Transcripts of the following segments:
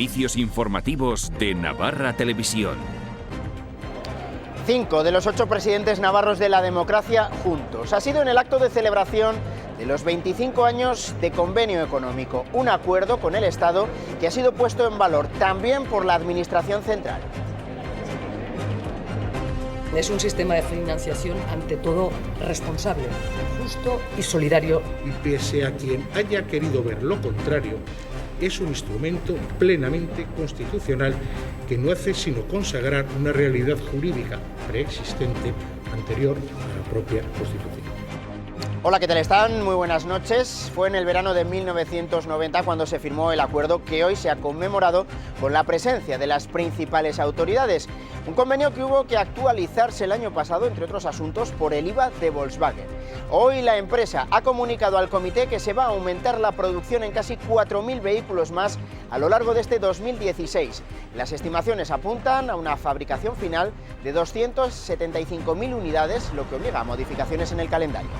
servicios informativos de Navarra Televisión. 5 de los 8 presidentes navarros de la democracia juntos. Ha sido en el acto de celebración de los 25 años de convenio económico, un acuerdo con el Estado que ha sido puesto en valor también por la Administración Central. Es un sistema de financiación ante todo responsable, justo y solidario. Y pese a quien haya querido ver lo contrario, es un instrumento plenamente constitucional que no hace sino consagrar una realidad jurídica preexistente anterior a la propia Constitución. Hola, ¿qué tal están? Muy buenas noches. Fue en el verano de 1990 cuando se firmó el acuerdo que hoy se ha conmemorado con la presencia de las principales autoridades. Un convenio que hubo que actualizarse el año pasado, entre otros asuntos, por el IVA de Volkswagen. Hoy la empresa ha comunicado al comité que se va a aumentar la producción en casi 4.000 vehículos más a lo largo de este 2016. Las estimaciones apuntan a una fabricación final de 275.000 unidades, lo que obliga a modificaciones en el calendario.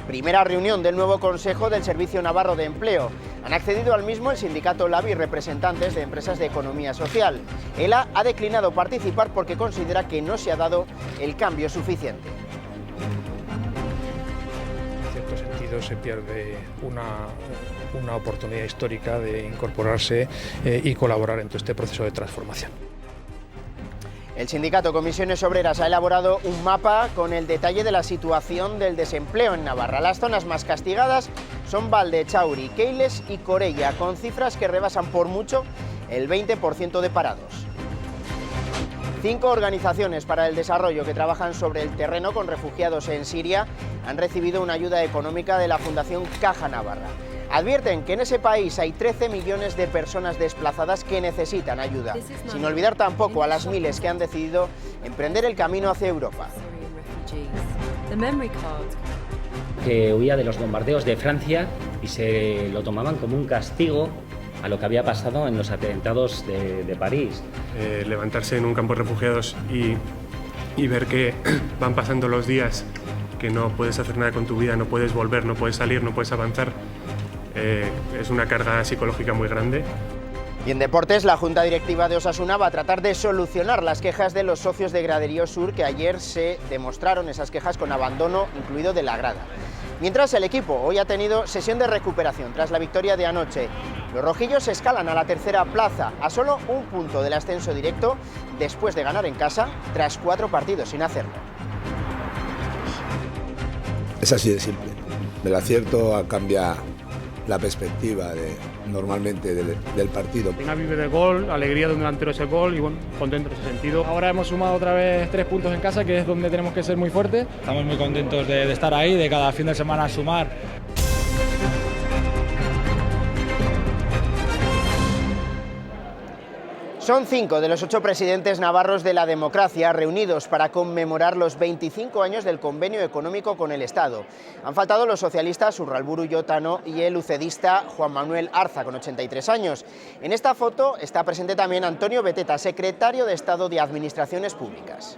Primera reunión del nuevo Consejo del Servicio Navarro de Empleo. Han accedido al mismo el sindicato LAB y representantes de empresas de economía social. ELA ha declinado participar porque considera que no se ha dado el cambio suficiente. En cierto sentido se pierde una oportunidad histórica de incorporarse y colaborar en todo este proceso de transformación. El sindicato Comisiones Obreras ha elaborado un mapa con el detalle de la situación del desempleo en Navarra. Las zonas más castigadas son Valdechauri, Keiles y Corella, con cifras que rebasan por mucho el 20% de parados. 5 organizaciones para el desarrollo que trabajan sobre el terreno con refugiados en Siria han recibido una ayuda económica de la Fundación Caja Navarra. Advierten que en ese país hay 13 millones de personas desplazadas que necesitan ayuda, sin olvidar tampoco a las miles que han decidido emprender el camino hacia Europa. Que huía de los bombardeos de Francia y se lo tomaban como un castigo a lo que había pasado en los atentados de París. Levantarse en un campo de refugiados y ver que van pasando los días, que no puedes hacer nada con tu vida, no puedes volver, no puedes salir, no puedes avanzar, es una carga psicológica muy grande. Y en deportes, la Junta Directiva de Osasuna va a tratar de solucionar las quejas de los socios de Graderío Sur, que ayer se demostraron esas quejas con abandono incluido de la grada. Mientras, el equipo hoy ha tenido sesión de recuperación tras la victoria de anoche. Los rojillos escalan a la tercera plaza, a solo un punto del ascenso directo, después de ganar en casa tras 4 partidos sin hacerlo. Es así de simple. El acierto cambia la perspectiva normalmente del partido. Una vive de gol, alegría de un delantero ese gol y bueno, contento en ese sentido. Ahora hemos sumado otra vez 3 puntos en casa, que es donde tenemos que ser muy fuertes. Estamos muy contentos de estar ahí, de cada fin de semana sumar. Son 5 de los 8 presidentes navarros de la democracia reunidos para conmemorar los 25 años del convenio económico con el Estado. Han faltado los socialistas Urralburu Yotano y el ucedista Juan Manuel Arza, con 83 años. En esta foto está presente también Antonio Beteta, secretario de Estado de Administraciones Públicas.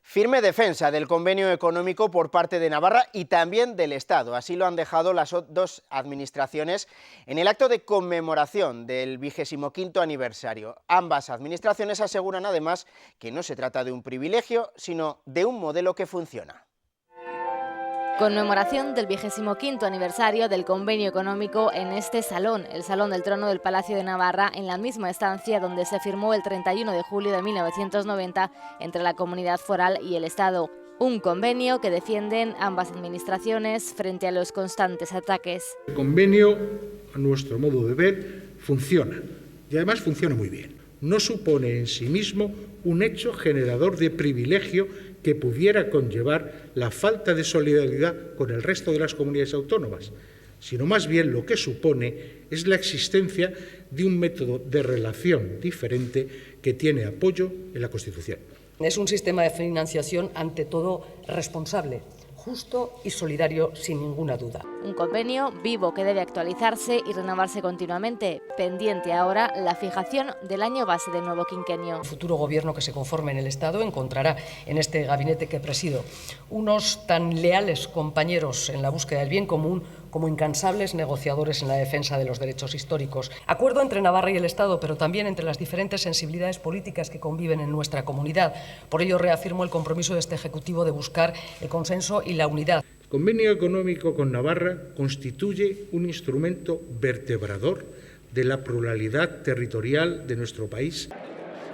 Firme defensa del convenio económico por parte de Navarra y también del Estado. Así lo han dejado las 2 administraciones en el acto de conmemoración del 25º aniversario. Ambas administraciones aseguran además que no se trata de un privilegio, sino de un modelo que funciona. Conmemoración del 25º aniversario del convenio económico en este salón, el Salón del Trono del Palacio de Navarra, en la misma estancia donde se firmó el 31 de julio de 1990 entre la Comunidad Foral y el Estado. Un convenio que defienden ambas administraciones frente a los constantes ataques. El convenio, a nuestro modo de ver, funciona y además funciona muy bien. No supone en sí mismo un hecho generador de privilegio que pudiera conllevar la falta de solidaridad con el resto de las comunidades autónomas, sino más bien lo que supone es la existencia de un método de relación diferente que tiene apoyo en la Constitución. Es un sistema de financiación ante todo responsable, justo y solidario sin ninguna duda. Un convenio vivo que debe actualizarse y renovarse continuamente, pendiente ahora la fijación del año base del nuevo quinquenio. El futuro gobierno que se conforme en el Estado encontrará en este gabinete que presido unos tan leales compañeros en la búsqueda del bien común como incansables negociadores en la defensa de los derechos históricos. Acuerdo entre Navarra y el Estado, pero también entre las diferentes sensibilidades políticas que conviven en nuestra comunidad. Por ello reafirmo el compromiso de este Ejecutivo de buscar el consenso y la unidad. El convenio económico con Navarra constituye un instrumento vertebrador de la pluralidad territorial de nuestro país.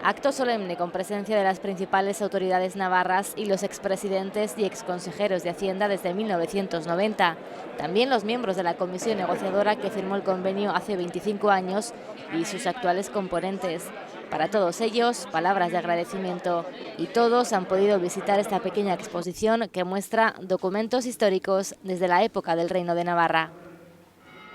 Acto solemne con presencia de las principales autoridades navarras y los expresidentes y exconsejeros de Hacienda desde 1990. También los miembros de la comisión negociadora que firmó el convenio hace 25 años y sus actuales componentes. Para todos ellos, palabras de agradecimiento. Y todos han podido visitar esta pequeña exposición que muestra documentos históricos desde la época del Reino de Navarra.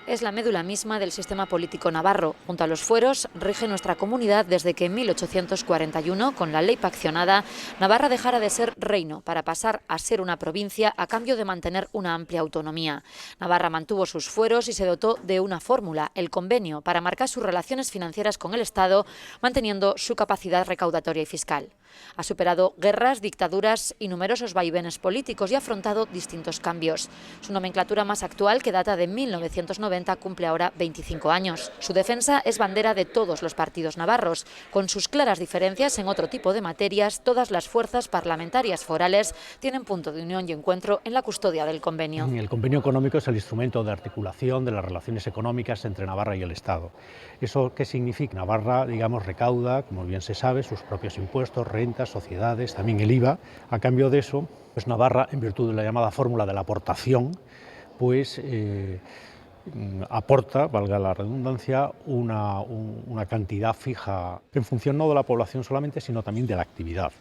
Es la médula misma del sistema político navarro. Junto a los fueros, rige nuestra comunidad desde que en 1841, con la ley paccionada, Navarra dejara de ser reino para pasar a ser una provincia a cambio de mantener una amplia autonomía. Navarra mantuvo sus fueros y se dotó de una fórmula, el convenio, para marcar sus relaciones financieras con el Estado, manteniendo su capacidad recaudatoria y fiscal. Ha superado guerras, dictaduras y numerosos vaivenes políticos y ha afrontado distintos cambios. Su nomenclatura más actual, que data de 1990, cumple ahora 25 años. Su defensa es bandera de todos los partidos navarros. Con sus claras diferencias en otro tipo de materias, todas las fuerzas parlamentarias forales tienen punto de unión y encuentro en la custodia del convenio. El convenio económico es el instrumento de articulación de las relaciones económicas entre Navarra y el Estado. ¿Eso qué significa? Navarra, digamos, recauda, como bien se sabe, sus propios impuestos, rentas, sociedades, también el IVA. A cambio de eso, pues Navarra, en virtud de la llamada fórmula de la aportación, pues aporta, valga la redundancia, una cantidad fija en función no de la población solamente, sino también de la actividad.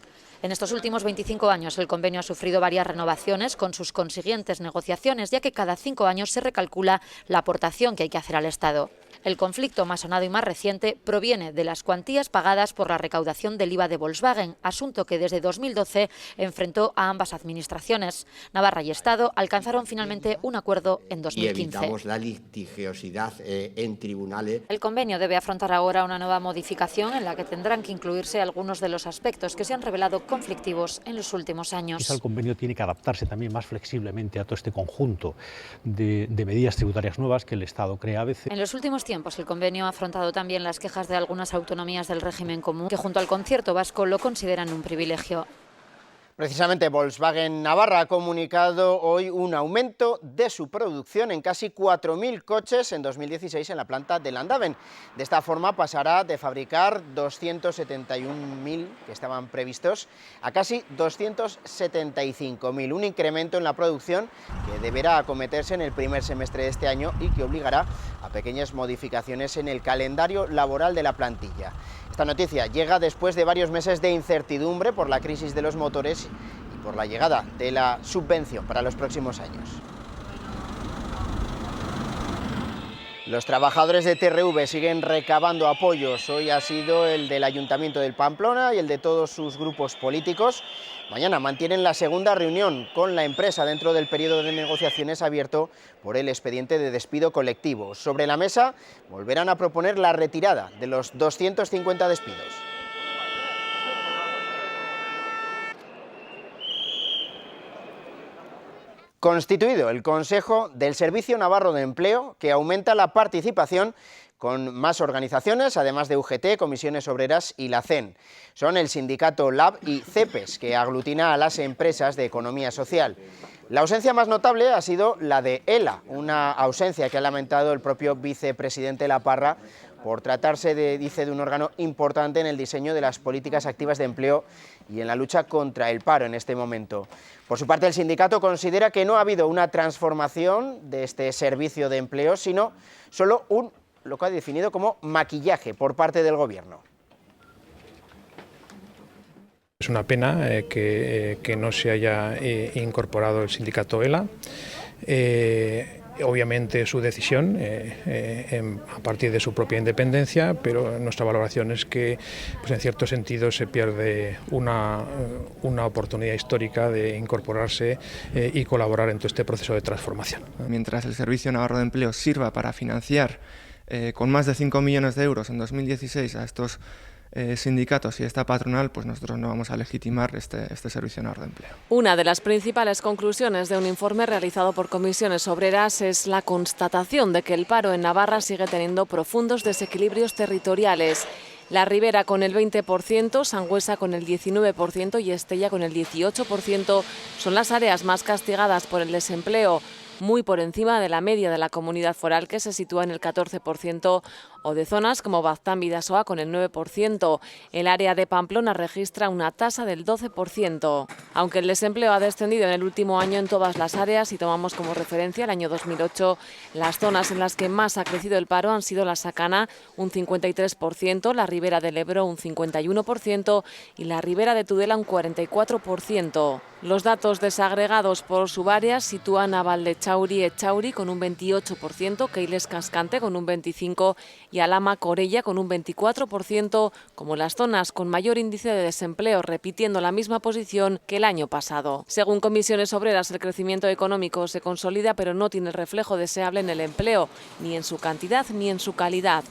En estos últimos 25 años el convenio ha sufrido varias renovaciones con sus consiguientes negociaciones, ya que cada 5 años se recalcula la aportación que hay que hacer al Estado. El conflicto más sonado y más reciente proviene de las cuantías pagadas por la recaudación del IVA de Volkswagen, asunto que desde 2012 enfrentó a ambas administraciones. Navarra y Estado alcanzaron finalmente un acuerdo en 2015. Y evitamos la litigiosidad en tribunales. El convenio debe afrontar ahora una nueva modificación en la que tendrán que incluirse algunos de los aspectos que se han revelado conflictivos en los últimos años. Quizá el convenio tiene que adaptarse también más flexiblemente a todo este conjunto de medidas tributarias nuevas que el Estado crea a veces. En los últimos tiempos el convenio ha afrontado también las quejas de algunas autonomías del régimen común que junto al concierto vasco lo consideran un privilegio. Precisamente Volkswagen Navarra ha comunicado hoy un aumento de su producción en casi 4.000 coches en 2016 en la planta de Landaven. De esta forma pasará de fabricar 271.000 que estaban previstos a casi 275.000, un incremento en la producción que deberá acometerse en el primer semestre de este año y que obligará a pequeñas modificaciones en el calendario laboral de la plantilla. Esta noticia llega después de varios meses de incertidumbre por la crisis de los motores y por la llegada de la subvención para los próximos años. Los trabajadores de TRV siguen recabando apoyos. Hoy ha sido el del Ayuntamiento de Pamplona y el de todos sus grupos políticos. Mañana mantienen la segunda reunión con la empresa dentro del periodo de negociaciones abierto por el expediente de despido colectivo. Sobre la mesa volverán a proponer la retirada de los 250 despidos. Constituido el Consejo del Servicio Navarro de Empleo, que aumenta la participación con más organizaciones, además de UGT, Comisiones Obreras y la CEN. Son el sindicato LAB y CEPES, que aglutina a las empresas de economía social. La ausencia más notable ha sido la de ELA, una ausencia que ha lamentado el propio vicepresidente La Parra por tratarse de un órgano importante en el diseño de las políticas activas de empleo y en la lucha contra el paro en este momento. Por su parte, el sindicato considera que no ha habido una transformación de este servicio de empleo, sino solo lo que ha definido como maquillaje por parte del Gobierno. Es una pena que no se haya incorporado el sindicato ELA. Obviamente su decisión a partir de su propia independencia, pero nuestra valoración es que pues en cierto sentido se pierde una oportunidad histórica de incorporarse y colaborar en todo este proceso de transformación. Mientras el Servicio Navarro de Empleo sirva para financiar con más de 5 millones de euros en 2016 a estos sindicatos y esta patronal, pues nosotros no vamos a legitimar este Servicio Navarro de Empleo. Una de las principales conclusiones de un informe realizado por Comisiones Obreras es la constatación de que el paro en Navarra sigue teniendo profundos desequilibrios territoriales. La Ribera con el 20%, Sangüesa con el 19% y Estella con el 18% son las áreas más castigadas por el desempleo, muy por encima de la media de la comunidad foral, que se sitúa en el 14%, o de zonas como Baztán, Bidasoa con el 9%. El área de Pamplona registra una tasa del 12%. Aunque el desempleo ha descendido en el último año en todas las áreas, si tomamos como referencia el año 2008, las zonas en las que más ha crecido el paro han sido la Sacana, un 53%, la Ribera del Ebro, un 51% y la Ribera de Tudela, un 44%. Los datos desagregados por subáreas sitúan a Valdechauri Echauri con un 28%, Keiles Cascante con un 25% y Alhama Corella con un 24%, como las zonas con mayor índice de desempleo, repitiendo la misma posición que el año pasado. Según Comisiones Obreras, el crecimiento económico se consolida, pero no tiene el reflejo deseable en el empleo, ni en su cantidad ni en su calidad.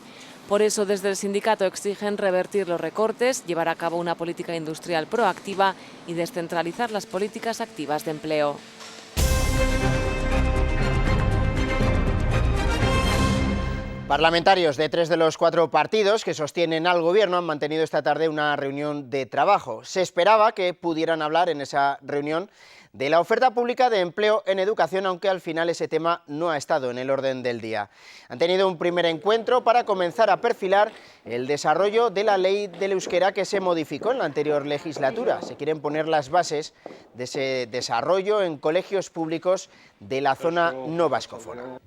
Por eso, desde el sindicato exigen revertir los recortes, llevar a cabo una política industrial proactiva y descentralizar las políticas activas de empleo. Parlamentarios de 3 de los 4 partidos que sostienen al Gobierno han mantenido esta tarde una reunión de trabajo. Se esperaba que pudieran hablar en esa reunión de la oferta pública de empleo en educación, aunque al final ese tema no ha estado en el orden del día. Han tenido un primer encuentro para comenzar a perfilar el desarrollo de la ley del euskera que se modificó en la anterior legislatura. Se quieren poner las bases de ese desarrollo en colegios públicos de la zona no vascófona.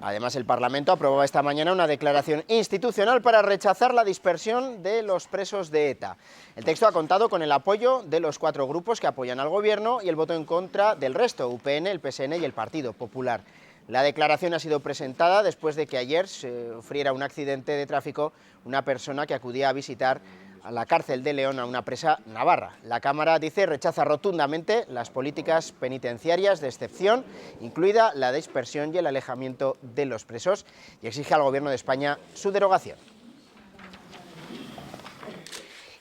Además, el Parlamento aprobaba esta mañana una declaración institucional para rechazar la dispersión de los presos de ETA. El texto ha contado con el apoyo de los 4 grupos que apoyan al Gobierno y el voto en contra del resto, UPN, el PSN y el Partido Popular. La declaración ha sido presentada después de que ayer sufriera un accidente de tráfico una persona que acudía a visitar a la cárcel de León a una presa navarra. La Cámara, dice, rechaza rotundamente las políticas penitenciarias de excepción, incluida la dispersión y el alejamiento de los presos, y exige al Gobierno de España su derogación.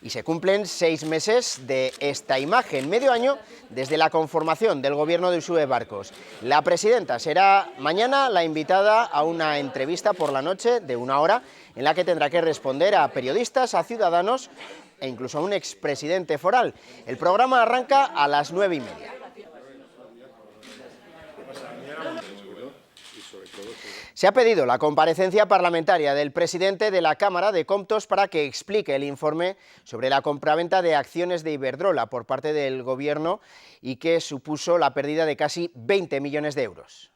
Y se cumplen 6 meses de esta imagen, medio año desde la conformación del Gobierno de Uxue Barkos. La presidenta será mañana la invitada a una entrevista por la noche de 1 hora, en la que tendrá que responder a periodistas, a ciudadanos e incluso a un expresidente foral. El programa arranca a las 9:30. Se ha pedido la comparecencia parlamentaria del presidente de la Cámara de Comptos para que explique el informe sobre la compraventa de acciones de Iberdrola por parte del Gobierno y que supuso la pérdida de casi 20 millones de euros.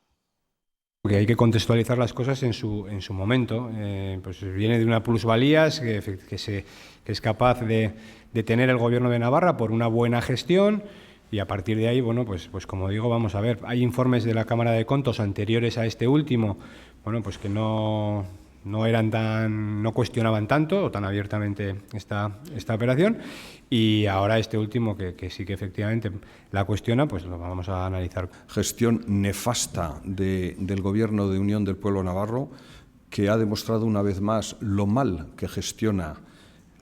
Porque hay que contextualizar las cosas en su momento. Pues viene de una plusvalía que es capaz de tener el Gobierno de Navarra por una buena gestión. Y a partir de ahí, bueno, pues como digo, vamos a ver, hay informes de la Cámara de Comptos anteriores a este último, bueno, pues que no cuestionaban tanto o tan abiertamente esta operación, y ahora este último que sí que efectivamente la cuestiona, pues lo vamos a analizar. Gestión nefasta del Gobierno de Unión del Pueblo Navarro, que ha demostrado una vez más lo mal que gestiona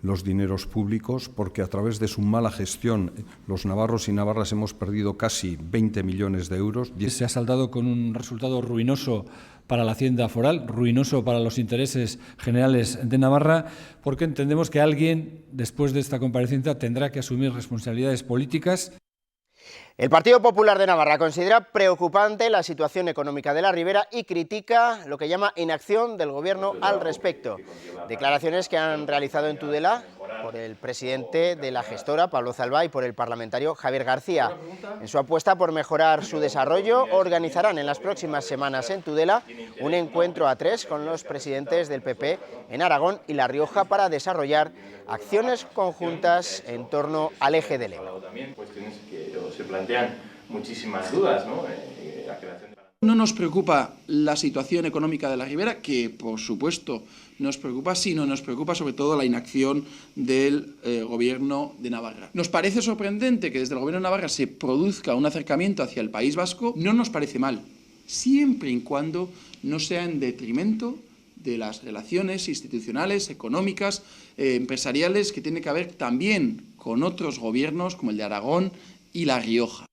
los dineros públicos, porque a través de su mala gestión los navarros y navarras hemos perdido casi 20 millones de euros. Se ha saldado con un resultado ruinoso para la Hacienda Foral, ruinoso para los intereses generales de Navarra, porque entendemos que alguien, después de esta comparecencia, tendrá que asumir responsabilidades políticas. El Partido Popular de Navarra considera preocupante la situación económica de la Ribera y critica lo que llama inacción del Gobierno al respecto. Declaraciones que han realizado en Tudela por el presidente de la gestora, Pablo Zalbá, y por el parlamentario Javier García. En su apuesta por mejorar su desarrollo, organizarán en las próximas semanas en Tudela un encuentro a 3 con los presidentes del PP en Aragón y La Rioja para desarrollar acciones conjuntas en torno al eje del Ebro. También cuestiones que se plantean muchísimas dudas, ¿no? La creación de... No nos preocupa la situación económica de la Ribera, que por supuesto nos preocupa, sino nos preocupa sobre todo la inacción del Gobierno de Navarra. Nos parece sorprendente que desde el Gobierno de Navarra se produzca un acercamiento hacia el País Vasco, no nos parece mal, siempre y cuando no sea en detrimento de las relaciones institucionales, económicas, empresariales que tiene que haber también con otros gobiernos como el de Aragón y La Rioja.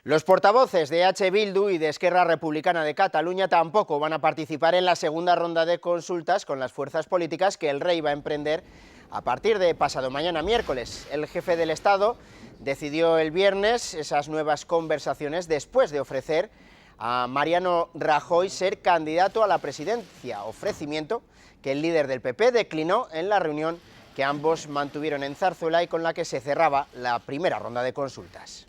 Los portavoces de H. Bildu y de Esquerra Republicana de Cataluña tampoco van a participar en la segunda ronda de consultas con las fuerzas políticas que el rey va a emprender a partir de pasado mañana miércoles. El jefe del Estado decidió el viernes esas nuevas conversaciones después de ofrecer a Mariano Rajoy ser candidato a la presidencia, ofrecimiento que el líder del PP declinó en la reunión que ambos mantuvieron en Zarzuela y con la que se cerraba la primera ronda de consultas.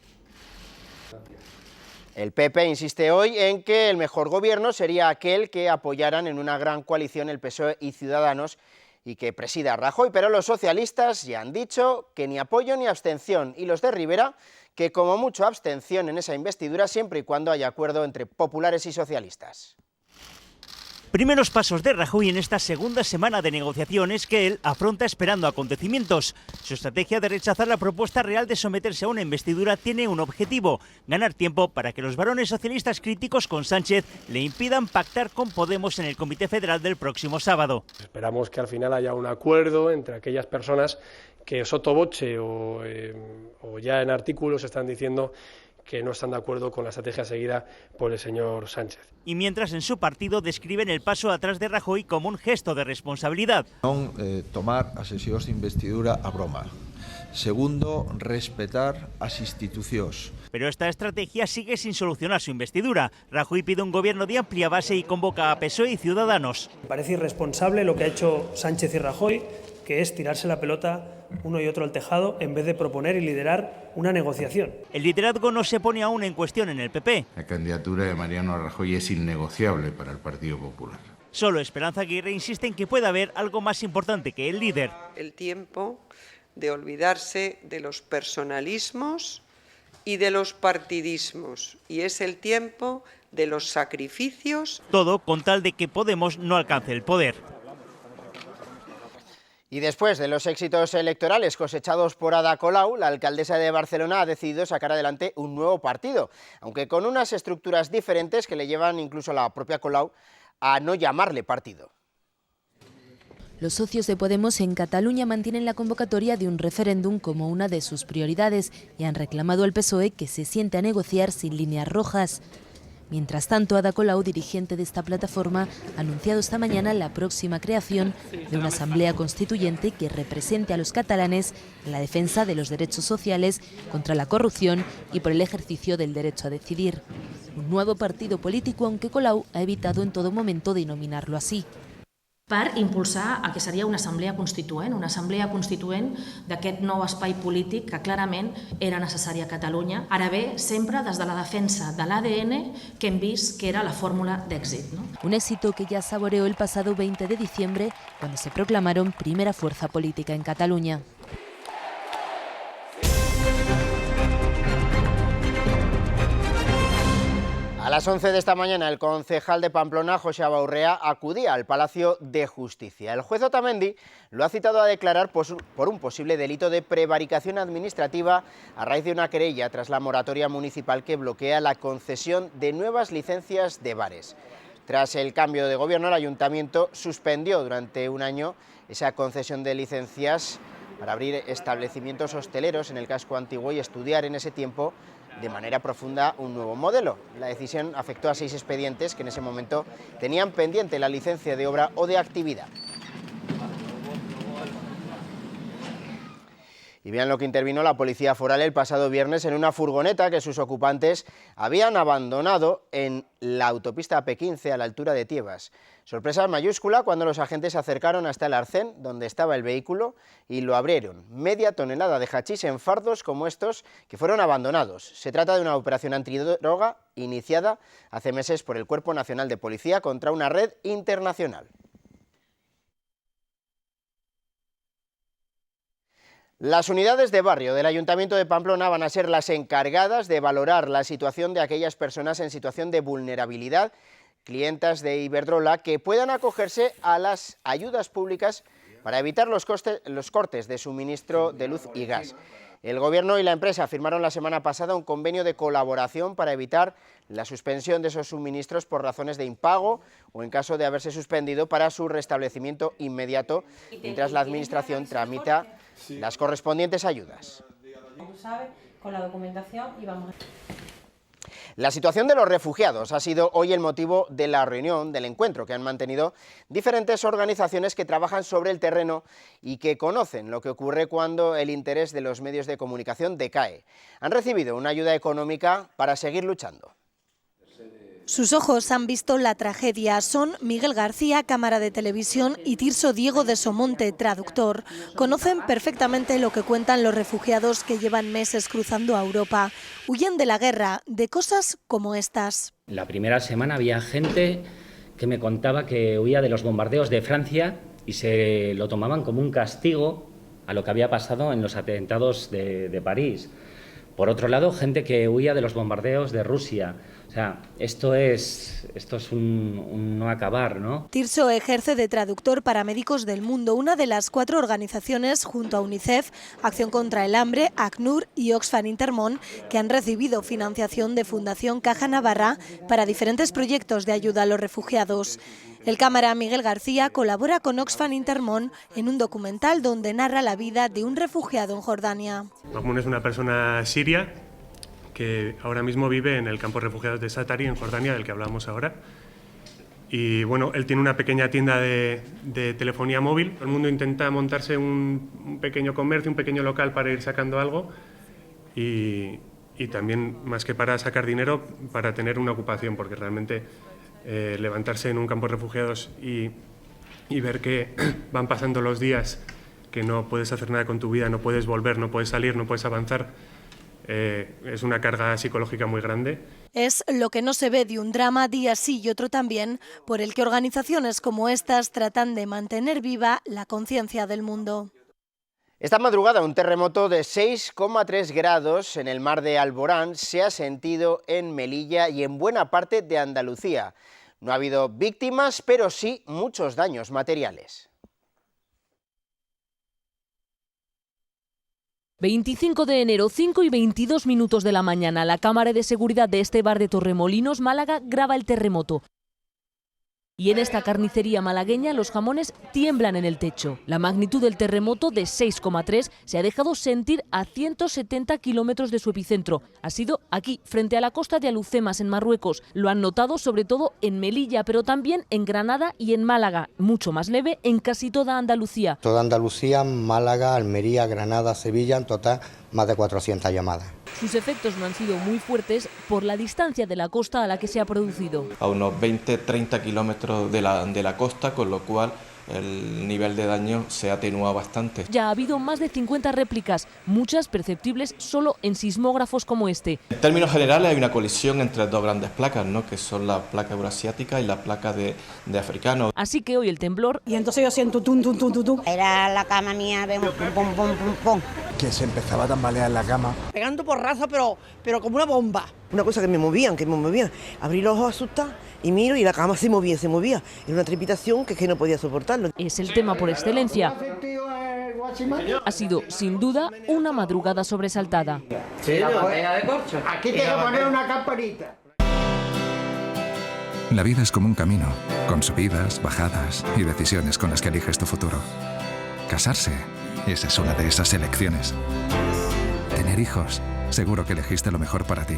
El PP insiste hoy en que el mejor gobierno sería aquel que apoyaran en una gran coalición el PSOE y Ciudadanos y que presida Rajoy, pero los socialistas ya han dicho que ni apoyo ni abstención, y los de Rivera que como mucho abstención en esa investidura siempre y cuando haya acuerdo entre populares y socialistas. Primeros pasos de Rajoy en esta segunda semana de negociaciones que él afronta esperando acontecimientos. Su estrategia de rechazar la propuesta real de someterse a una investidura tiene un objetivo: ganar tiempo para que los varones socialistas críticos con Sánchez le impidan pactar con Podemos en el Comité Federal del próximo sábado. Esperamos que al final haya un acuerdo entre aquellas personas que sotto voce o ya en artículos están diciendo que no están de acuerdo con la estrategia seguida por el señor Sánchez. Y mientras en su partido describen el paso atrás de Rajoy como un gesto de responsabilidad. Non tomar as sesións de investidura a broma. Segundo, respetar as institucións. Pero esta estrategia sigue sin solucionar su investidura. Rajoy pide un gobierno de amplia base y convoca a PSOE y Ciudadanos. Me parece irresponsable lo que ha hecho Sánchez y Rajoy, que es tirarse la pelota uno y otro al tejado en vez de proponer y liderar una negociación. El liderazgo no se pone aún en cuestión en el PP. La candidatura de Mariano Rajoy es innegociable para el Partido Popular. Solo Esperanza Aguirre insiste en que puede haber algo más importante que el líder. El tiempo de olvidarse de los personalismos y de los partidismos, y es el tiempo de los sacrificios. Todo con tal de que Podemos no alcance el poder. Y después de los éxitos electorales cosechados por Ada Colau, la alcaldesa de Barcelona ha decidido sacar adelante un nuevo partido, aunque con unas estructuras diferentes que le llevan incluso a la propia Colau a no llamarle partido. Los socios de Podemos en Cataluña mantienen la convocatoria de un referéndum como una de sus prioridades y han reclamado al PSOE que se siente a negociar sin líneas rojas. Mientras tanto, Ada Colau, dirigente de esta plataforma, ha anunciado esta mañana la próxima creación de una asamblea constituyente que represente a los catalanes en la defensa de los derechos sociales, contra la corrupción y por el ejercicio del derecho a decidir. Un nuevo partido político, aunque Colau ha evitado en todo momento denominarlo así. Per impulsar el que seria una assemblea constituent d'aquest nou espai polític que clarament era necessari a Catalunya. Ara bé, sempre des de la defensa de l'ADN que hem vist que era la fórmula d'èxit. Un éxito que ya saboreó el pasado 20 de diciembre, cuando se proclamaron primera fuerza política en Cataluña. A las 11 de esta mañana, el concejal de Pamplona, José Abaurrea, acudía al Palacio de Justicia. El juez Otamendi lo ha citado a declarar por un posible delito de prevaricación administrativa a raíz de una querella tras la moratoria municipal que bloquea la concesión de nuevas licencias de bares. Tras el cambio de gobierno, el ayuntamiento suspendió durante un año esa concesión de licencias para abrir establecimientos hosteleros en el casco antiguo y estudiar en ese tiempo de manera profunda un nuevo modelo. La decisión afectó a 6 expedientes que en ese momento tenían pendiente la licencia de obra o de actividad. Y vean lo que intervino la Policía Foral el pasado viernes en una furgoneta que sus ocupantes habían abandonado en la autopista P15 a la altura de Tiebas. Sorpresa mayúscula cuando los agentes se acercaron hasta el arcén donde estaba el vehículo y lo abrieron. Media tonelada de hachís en fardos como estos que fueron abandonados. Se trata de una operación antidroga iniciada hace meses por el Cuerpo Nacional de Policía contra una red internacional. Las unidades de barrio del Ayuntamiento de Pamplona van a ser las encargadas de valorar la situación de aquellas personas en situación de vulnerabilidad, clientas de Iberdrola, que puedan acogerse a las ayudas públicas para evitar los cortes de suministro de luz y gas. El Gobierno y la empresa firmaron la semana pasada un convenio de colaboración para evitar la suspensión de esos suministros por razones de impago o en caso de haberse suspendido para su restablecimiento inmediato, mientras la Administración tramita las correspondientes ayudas. Con la documentación y vamos. La situación de los refugiados ha sido hoy el motivo de la reunión, del encuentro que han mantenido diferentes organizaciones que trabajan sobre el terreno y que conocen lo que ocurre cuando el interés de los medios de comunicación decae. Han recibido una ayuda económica para seguir luchando. Sus ojos han visto la tragedia. Son Miguel García, cámara de televisión, y Tirso Diego de Somonte, traductor. Conocen perfectamente lo que cuentan los refugiados que llevan meses cruzando a Europa. Huyen de la guerra, de cosas como estas. La primera semana había gente que me contaba que huía de los bombardeos de Francia y se lo tomaban como un castigo a lo que había pasado en los atentados de París. Por otro lado, gente que huía de los bombardeos de Rusia. O sea, esto es un no acabar, ¿no? Tirso ejerce de traductor para Médicos del Mundo, una de las 4 organizaciones junto a UNICEF, Acción contra el Hambre, ACNUR y Oxfam Intermón, que han recibido financiación de Fundación Caja Navarra para diferentes proyectos de ayuda a los refugiados. El cámara Miguel García colabora con Oxfam Intermón en un documental donde narra la vida de un refugiado en Jordania. Mahmoud es una persona siria que ahora mismo vive en el campo de refugiados de Satari, en Jordania, del que hablamos ahora. Y bueno, él tiene una pequeña tienda de telefonía móvil. Todo el mundo intenta montarse un pequeño comercio, un pequeño local para ir sacando algo y también, más que para sacar dinero, para tener una ocupación, porque realmente levantarse en un campo de refugiados y ver que van pasando los días, que no puedes hacer nada con tu vida, no puedes volver, no puedes salir, no puedes avanzar, es una carga psicológica muy grande. Es lo que no se ve de un drama día sí y otro también, por el que organizaciones como estas tratan de mantener viva la conciencia del mundo. Esta madrugada un terremoto de 6,3 grados en el mar de Alborán se ha sentido en Melilla y en buena parte de Andalucía. No ha habido víctimas, pero sí muchos daños materiales. 25 de enero, 5 y 22 minutos de la mañana, la cámara de seguridad de este bar de Torremolinos, Málaga, graba el terremoto. Y en esta carnicería malagueña los jamones tiemblan en el techo. La magnitud del terremoto de 6,3 se ha dejado sentir a 170 kilómetros de su epicentro. Ha sido aquí, frente a la costa de Alucemas, en Marruecos. Lo han notado sobre todo en Melilla, pero también en Granada y en Málaga. Mucho más leve en casi toda Andalucía. Toda Andalucía, Málaga, Almería, Granada, Sevilla, en total más de 400 llamadas. Sus efectos no han sido muy fuertes por la distancia de la costa a la que se ha producido. A unos 20-30 kilómetros de la costa, con lo cual el nivel de daño se atenúa bastante. Ya ha habido más de 50 réplicas, muchas perceptibles solo en sismógrafos como este. En términos generales hay una colisión entre dos grandes placas, ¿no?, que son la placa eurasiática y la placa de africano. Así que hoy el temblor... Y entonces yo siento tum, tum, tum, tum, tum. Era la cama mía, vemos pum, pum, pum, pum, pum. Que se empezaba a tambalear la cama. Pegando porrazos, pero como una bomba. Una cosa que me movían. Abrí los ojos asustado y miro y la cama se movía. Era una trepitación que no podía soportarlo. Es el tema por excelencia. Ha sido, sin duda, una madrugada sobresaltada. Sí, la botella de corcho. Aquí tengo que poner una campanita. La vida es como un camino, con subidas, bajadas y decisiones con las que eliges tu futuro. Casarse, esa es una de esas elecciones. Tener hijos, seguro que elegiste lo mejor para ti.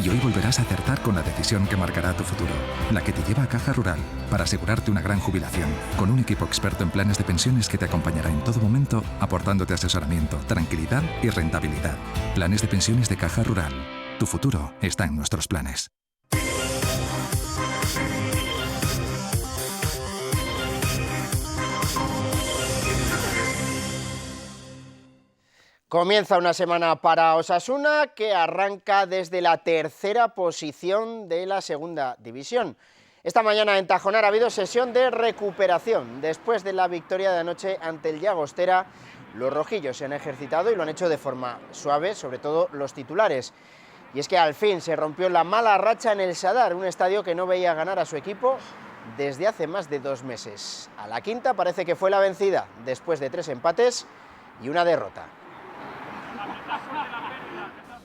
Y hoy volverás a acertar con la decisión que marcará tu futuro. La que te lleva a Caja Rural, para asegurarte una gran jubilación. Con un equipo experto en planes de pensiones que te acompañará en todo momento, aportándote asesoramiento, tranquilidad y rentabilidad. Planes de pensiones de Caja Rural. Tu futuro está en nuestros planes. Comienza una semana para Osasuna que arranca desde la tercera posición de la segunda división. Esta mañana en Tajonar ha habido sesión de recuperación. Después de la victoria de anoche ante el Llagostera, los rojillos se han ejercitado y lo han hecho de forma suave, sobre todo los titulares. Y es que al fin se rompió la mala racha en el Sadar, un estadio que no veía ganar a su equipo desde hace más de 2 meses. A la quinta parece que fue la vencida, después de 3 empates y una derrota.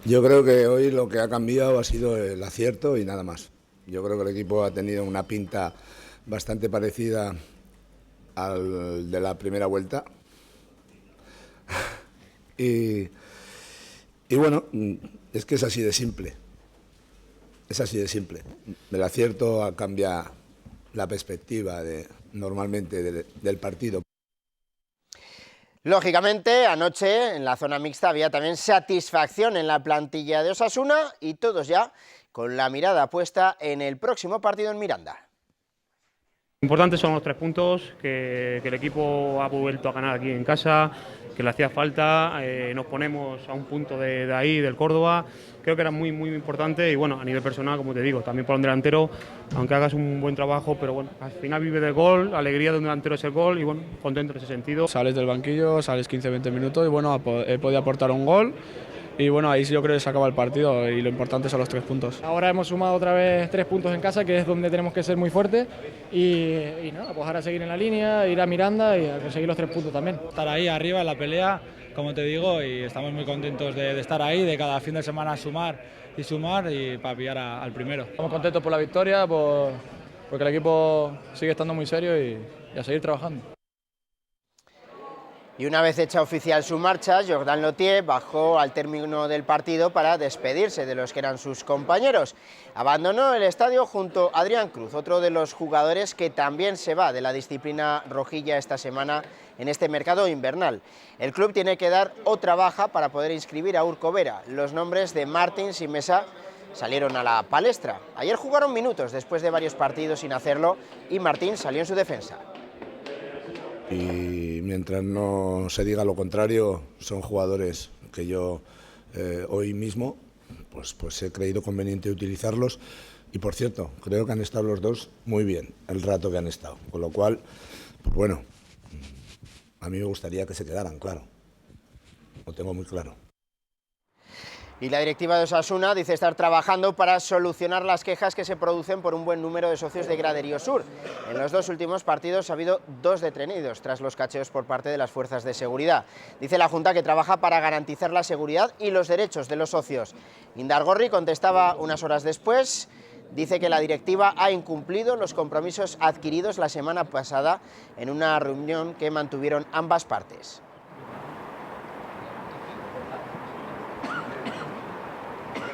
Yo creo que hoy lo que ha cambiado ha sido el acierto y nada más. Yo creo que el equipo ha tenido una pinta bastante parecida al de la primera vuelta. Y bueno, es que es así de simple. Es así de simple. El acierto cambia la perspectiva normalmente del partido. Lógicamente, anoche en la zona mixta había también satisfacción en la plantilla de Osasuna y todos ya con la mirada puesta en el próximo partido en Miranda. Importantes son los 3 puntos, que el equipo ha vuelto a ganar aquí en casa, que le hacía falta, nos ponemos a un punto de ahí, del Córdoba. Creo que era muy importante y bueno, a nivel personal, como te digo, también para un delantero, aunque hagas un buen trabajo, pero bueno, al final vive del gol, la alegría de un delantero es el gol y bueno, contento en ese sentido. Sales del banquillo, sales 15-20 minutos y bueno, he podido aportar un gol. Y bueno, ahí yo creo que se acaba el partido y lo importante son los 3 puntos. Ahora hemos sumado otra vez 3 puntos en casa, que es donde tenemos que ser muy fuertes. Y nada, pues ahora seguir en la línea, ir a Miranda y a conseguir los 3 puntos también. Estar ahí arriba en la pelea, como te digo, y estamos muy contentos de estar ahí, de cada fin de semana sumar y para pillar al primero. Estamos contentos por la victoria, porque el equipo sigue estando muy serio y a seguir trabajando. Y una vez hecha oficial su marcha, Jordan Lothier bajó al término del partido para despedirse de los que eran sus compañeros. Abandonó el estadio junto a Adrián Cruz, otro de los jugadores que también se va de la disciplina rojilla esta semana en este mercado invernal. El club tiene que dar otra baja para poder inscribir a Urco Vera. Los nombres de Martins y Mesa salieron a la palestra. Ayer jugaron minutos después de varios partidos sin hacerlo y Martins salió en su defensa. Y mientras no se diga lo contrario, son jugadores que yo hoy mismo pues he creído conveniente utilizarlos y por cierto, creo que han estado los dos muy bien el rato que han estado, con lo cual, pues bueno, a mí me gustaría que se quedaran, claro, lo tengo muy claro. Y la directiva de Osasuna dice estar trabajando para solucionar las quejas que se producen por un buen número de socios de Graderío Sur. En los 2 últimos partidos ha habido 2 detenidos tras los cacheos por parte de las fuerzas de seguridad. Dice la Junta que trabaja para garantizar la seguridad y los derechos de los socios. Indargorri contestaba unas horas después. Dice que la directiva ha incumplido los compromisos adquiridos la semana pasada en una reunión que mantuvieron ambas partes.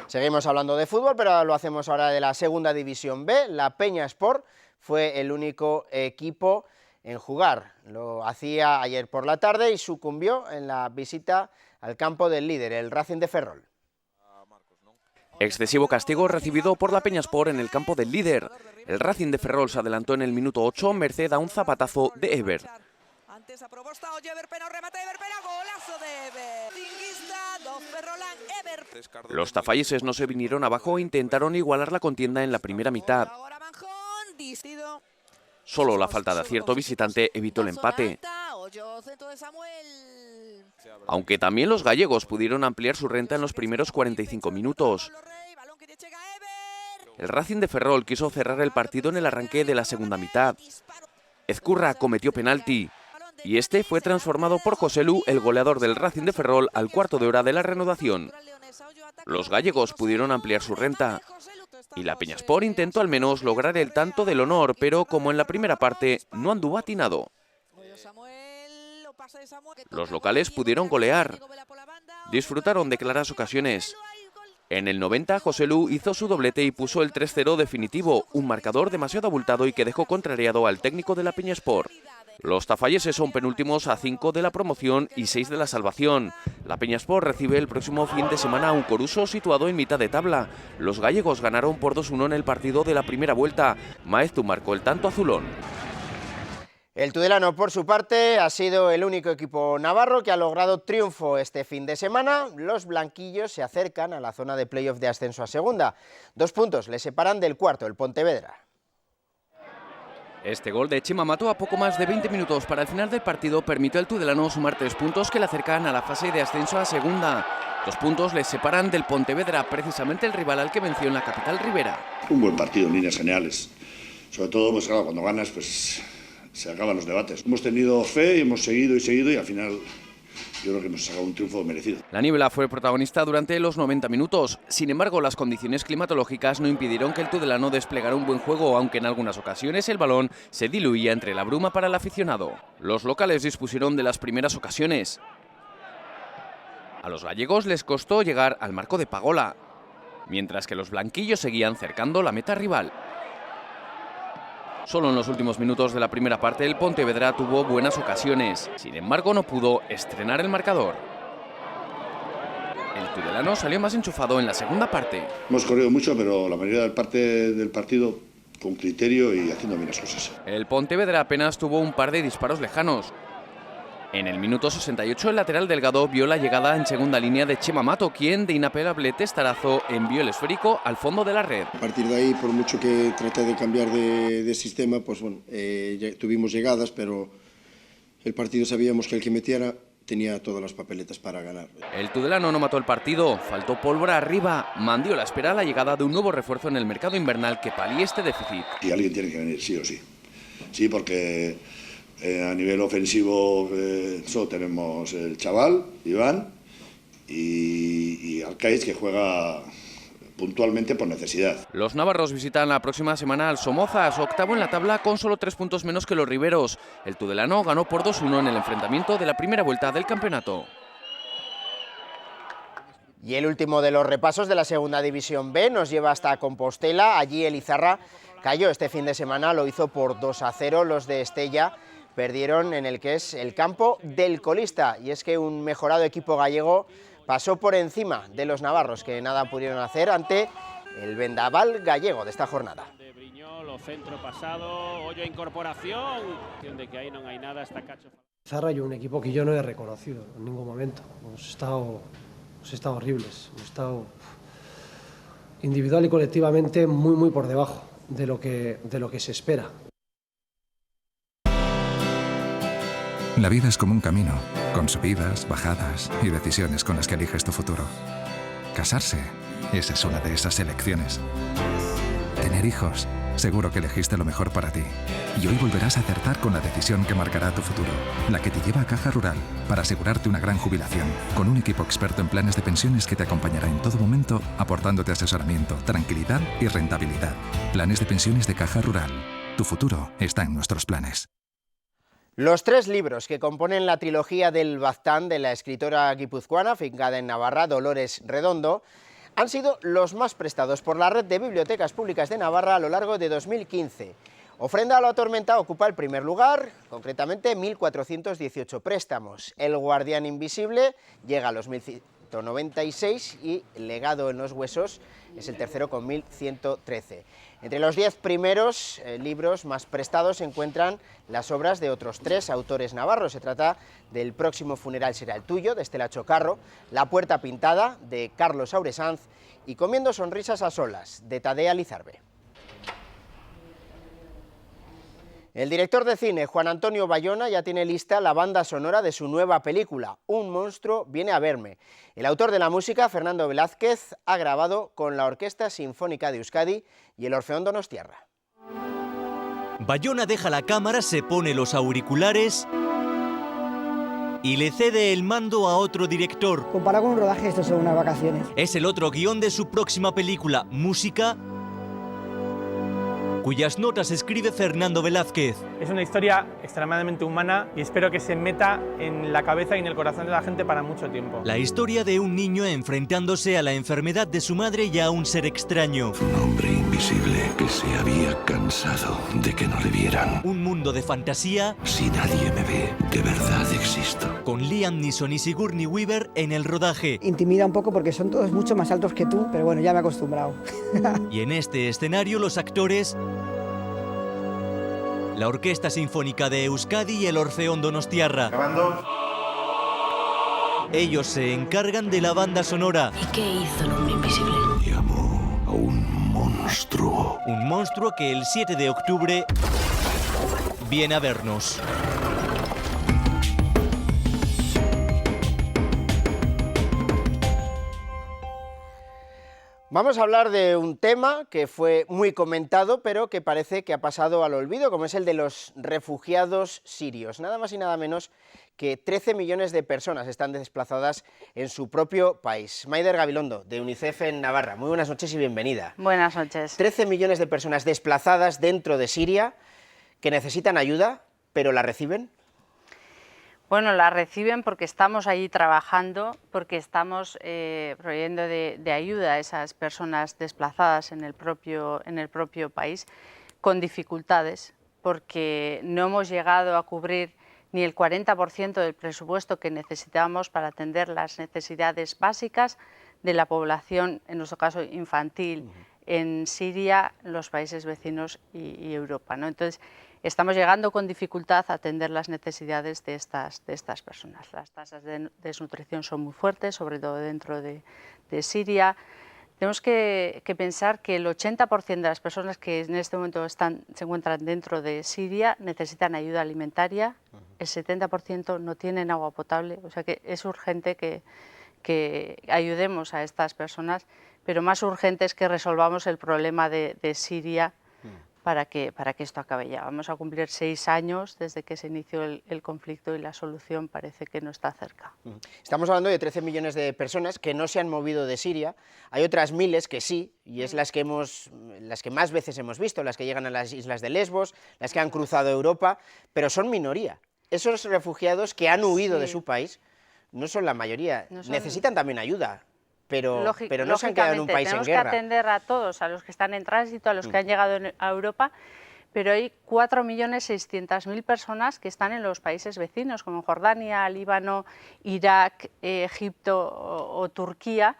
Seguimos hablando de fútbol, pero lo hacemos ahora de la segunda división B. La Peña Sport fue el único equipo en jugar. Lo hacía ayer por la tarde y sucumbió en la visita al campo del líder, el Racing de Ferrol. Excesivo castigo recibido por la Peña Sport en el campo del líder. El Racing de Ferrol se adelantó en el minuto 8 merced a un zapatazo de Ever. Antes a proposta, oye, Everpena, remate de Everpena, golazo de Ever. Cinguista, 2 Ferrolán, Ever. Los tafalleses no se vinieron abajo e intentaron igualar la contienda en la primera mitad. Solo la falta de acierto visitante evitó el empate. Aunque también los gallegos pudieron ampliar su renta en los primeros 45 minutos. El Racing de Ferrol quiso cerrar el partido en el arranque de la segunda mitad. Ezcurra cometió penalti. Y este fue transformado por Joselu, el goleador del Racing de Ferrol, al cuarto de hora de la reanudación. Los gallegos pudieron ampliar su renta. Y la Peñaspor intentó al menos lograr el tanto del honor, pero como en la primera parte, no anduvo atinado. Los locales pudieron golear. Disfrutaron de claras ocasiones. En el 90, Joselu hizo su doblete y puso el 3-0 definitivo, un marcador demasiado abultado y que dejó contrariado al técnico de la Peñaspor. Los tafalleses son penúltimos a 5 de la promoción y 6 de la salvación. La Peñaspor recibe el próximo fin de semana a un Coruso situado en mitad de tabla. Los gallegos ganaron por 2-1 en el partido de la primera vuelta. Maeztu marcó el tanto azulón. El Tudelano, por su parte, ha sido el único equipo navarro que ha logrado triunfo este fin de semana. Los blanquillos se acercan a la zona de playoff de ascenso a segunda. 2 puntos les separan del cuarto, el Pontevedra. Este gol de Chema Mato a poco más de 20 minutos para el final del partido permitió al Tudelano sumar 3 puntos que le acercan a la fase de ascenso a segunda. 2 puntos les separan del Pontevedra, precisamente el rival al que venció en la capital ribera. Un buen partido en líneas generales. Sobre todo, pues claro, cuando ganas, pues se acaban los debates. Hemos tenido fe y hemos seguido y al final yo creo que hemos sacado un triunfo merecido. La niebla fue protagonista durante los 90 minutos. Sin embargo, las condiciones climatológicas no impidieron que el tudelano desplegara un buen juego, aunque en algunas ocasiones el balón se diluía entre la bruma para el aficionado. Los locales dispusieron de las primeras ocasiones. A los gallegos les costó llegar al marco de Pagola, mientras que los blanquillos seguían cercando la meta rival. Solo en los últimos minutos de la primera parte el Pontevedra tuvo buenas ocasiones. Sin embargo, no pudo estrenar el marcador. El tudelano salió más enchufado en la segunda parte. Hemos corrido mucho, pero la mayoría del partido con criterio y haciendo bien las cosas. El Pontevedra apenas tuvo un par de disparos lejanos. En el minuto 68 el lateral Delgado vio la llegada en segunda línea de Chema Mato, quien de inapelable testarazo envió el esférico al fondo de la red. A partir de ahí, por mucho que traté de cambiar de sistema, pues bueno, tuvimos llegadas, pero el partido sabíamos que el que metiera tenía todas las papeletas para ganar. El tudelano no mató el partido, faltó pólvora arriba. Mandiola espera la llegada de un nuevo refuerzo en el mercado invernal que palíe este déficit. Y alguien tiene que venir, sí o sí. Sí, porque a nivel ofensivo solo tenemos el chaval, Iván, y Alcáiz, que juega puntualmente por necesidad. Los navarros visitan la próxima semana al Somozas, octavo en la tabla con solo 3 puntos menos que los riberos. El tudelano ganó por 2-1 en el enfrentamiento de la primera vuelta del campeonato. Y el último de los repasos de la segunda división B nos lleva hasta Compostela. Allí el Izarra cayó este fin de semana, lo hizo por 2-0. Los de Estella perdieron en el que es el campo del colista. Y es que un mejorado equipo gallego pasó por encima de los navarros, que nada pudieron hacer ante el vendaval gallego de esta jornada. De Briñol, centro pasado, Hoyo incorporación, de que ahí no hay nada, está Cacho. Izarra es un equipo que yo no he reconocido en ningún momento. Hemos estado horribles, hemos estado individual y colectivamente muy por debajo de lo que se espera. La vida es como un camino, con subidas, bajadas y decisiones con las que eliges tu futuro. Casarse, esa es una de esas elecciones. Tener hijos, seguro que elegiste lo mejor para ti. Y hoy volverás a acertar con la decisión que marcará tu futuro, la que te lleva a Caja Rural, para asegurarte una gran jubilación, con un equipo experto en planes de pensiones que te acompañará en todo momento, aportándote asesoramiento, tranquilidad y rentabilidad. Planes de pensiones de Caja Rural. Tu futuro está en nuestros planes. Los 3 libros que componen la trilogía del Baztán de la escritora guipuzcoana, fincada en Navarra, Dolores Redondo, han sido los más prestados por la Red de Bibliotecas Públicas de Navarra a lo largo de 2015. Ofrenda a la tormenta ocupa el primer lugar, concretamente 1.418 préstamos. El Guardián Invisible llega a los 1.196 y Legado en los Huesos es el tercero con 1.113. Entre los 10 primeros libros más prestados se encuentran las obras de otros 3 autores navarros. Se trata del Próximo funeral será el tuyo, de Estela Chocarro, La puerta pintada, de Carlos Auresanz, y Comiendo sonrisas a solas, de Tadea Lizarbe. El director de cine, Juan Antonio Bayona, ya tiene lista la banda sonora de su nueva película, Un monstruo viene a verme. El autor de la música, Fernando Velázquez, ha grabado con la Orquesta Sinfónica de Euskadi y el Orfeón Donostiarra. Bayona deja la cámara, se pone los auriculares y le cede el mando a otro director. Comparado con un rodaje, esto son unas vacaciones. Es el otro guión de su próxima película, Música, cuyas notas escribe Fernando Velázquez. Es una historia extremadamente humana y espero que se meta en la cabeza y en el corazón de la gente para mucho tiempo. La historia de un niño enfrentándose a la enfermedad de su madre y a un ser extraño. Un hombre invisible que se había cansado de que no le vieran. Un mundo de fantasía. Si nadie me ve, de verdad existo. Con Liam Neeson y Sigourney Weaver en el rodaje. Intimida un poco porque son todos mucho más altos que tú, pero bueno, ya me he acostumbrado. Y en este escenario los actores, la Orquesta Sinfónica de Euskadi y el Orfeón Donostiarra. Grabando. Ellos se encargan de la banda sonora. ¿Y qué hizo el hombre invisible? Llamó a un monstruo. Un monstruo que el 7 de octubre viene a vernos. Vamos a hablar de un tema que fue muy comentado, pero que parece que ha pasado al olvido, como es el de los refugiados sirios. Nada más y nada menos que 13 millones de personas están desplazadas en su propio país. Maider Gabilondo, de UNICEF en Navarra. Muy buenas noches y bienvenida. Buenas noches. 13 millones de personas desplazadas dentro de Siria que necesitan ayuda, pero la reciben. Bueno, la reciben porque estamos allí trabajando, porque estamos proveyendo de ayuda a esas personas desplazadas en el propio país, con dificultades, porque no hemos llegado a cubrir ni el 40% del presupuesto que necesitábamos para atender las necesidades básicas de la población, en nuestro caso infantil, en Siria, los países vecinos y Europa, ¿no? Entonces, estamos llegando con dificultad a atender las necesidades de estas personas. Las tasas de desnutrición son muy fuertes, sobre todo dentro de Siria. Tenemos que pensar que el 80% de las personas que en este momento se encuentran dentro de Siria necesitan ayuda alimentaria, el 70% no tienen agua potable, o sea que es urgente que ayudemos a estas personas, pero más urgente es que resolvamos el problema de Siria para que esto acabe ya. Vamos a cumplir 6 años desde que se inició el conflicto y la solución parece que no está cerca. Estamos hablando de 13 millones de personas que no se han movido de Siria. Hay otras miles que sí, y es las que más veces hemos visto, las que llegan a las islas de Lesbos, las que han cruzado Europa, pero son minoría. Esos refugiados que han huido de su país no son la mayoría, necesitan también ayuda. Pero no se han quedado en un país en guerra. Tenemos que atender a todos, a los que están en tránsito, a los que han llegado a Europa, pero hay 4.600.000 personas que están en los países vecinos, como Jordania, Líbano, Irak, Egipto o Turquía,